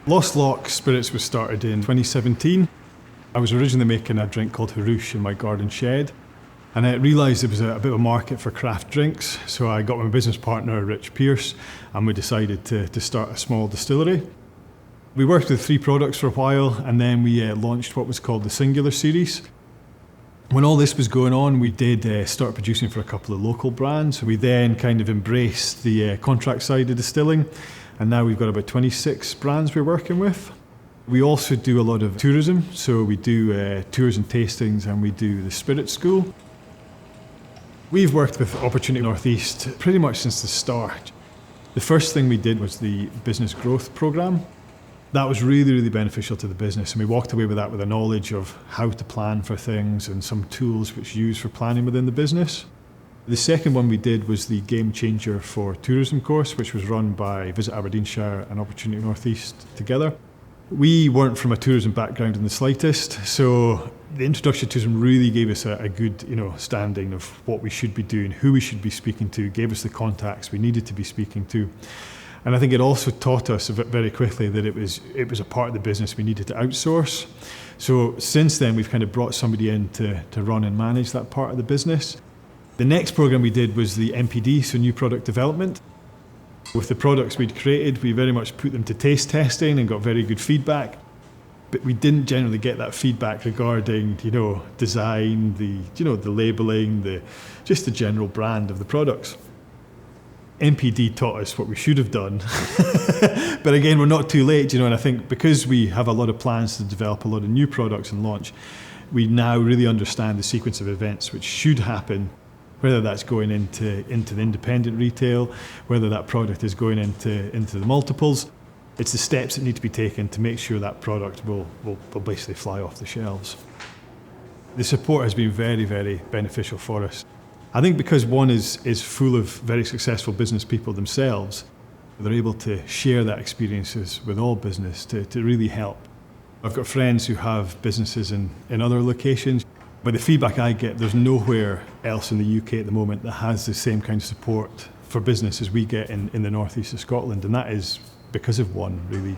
Loch Spirits was started in 2017. I was originally making a drink called Harouche in my garden shed, and I realised there was a bit of a market for craft drinks, so I got my business partner, Rich Pierce, and we decided to start a small distillery. We worked with 3 products for a while, and then we launched what was called the Singular series. When all this was going on, we did start producing for a couple of local brands. We then kind of embraced the contract side of distilling, and now we've got about 26 brands we're working with. We also do a lot of tourism, so we do tours and tastings, and we do the Spirit School. We've worked with Opportunity Northeast pretty much since the start. The first thing we did was the business growth programme. That was really, really beneficial to the business, and we walked away with that with a knowledge of how to plan for things and some tools which you use for planning within the business. The second one we did was the Game Changer for Tourism course, which was run by Visit Aberdeenshire and Opportunity Northeast together. We weren't from a tourism background in the slightest, so the introduction to tourism really gave us a good standing of what we should be doing, who we should be speaking to, gave us the contacts we needed to be speaking to. And I think it also taught us very quickly that it was a part of the business we needed to outsource. So since then, we've kind of brought somebody in to run and manage that part of the business. The next program we did was the NPD, so New Product Development. With the products we'd created, we very much put them to taste testing and got very good feedback. But we didn't generally get that feedback regarding, design, the labelling, just the general brand of the products. NPD taught us what we should have done. But again, we're not too late, and I think because we have a lot of plans to develop a lot of new products and launch, we now really understand the sequence of events which should happen, whether that's going into the independent retail, whether that product is going into the multiples. It's the steps that need to be taken to make sure that product will basically fly off the shelves. The support has been very, very beneficial for us. I think because one is full of very successful business people themselves, they're able to share that experiences with all business to really help. I've got friends who have businesses in other locations. By the feedback I get, there's nowhere else in the UK at the moment that has the same kind of support for business as we get in the northeast of Scotland, and that is because of one, really.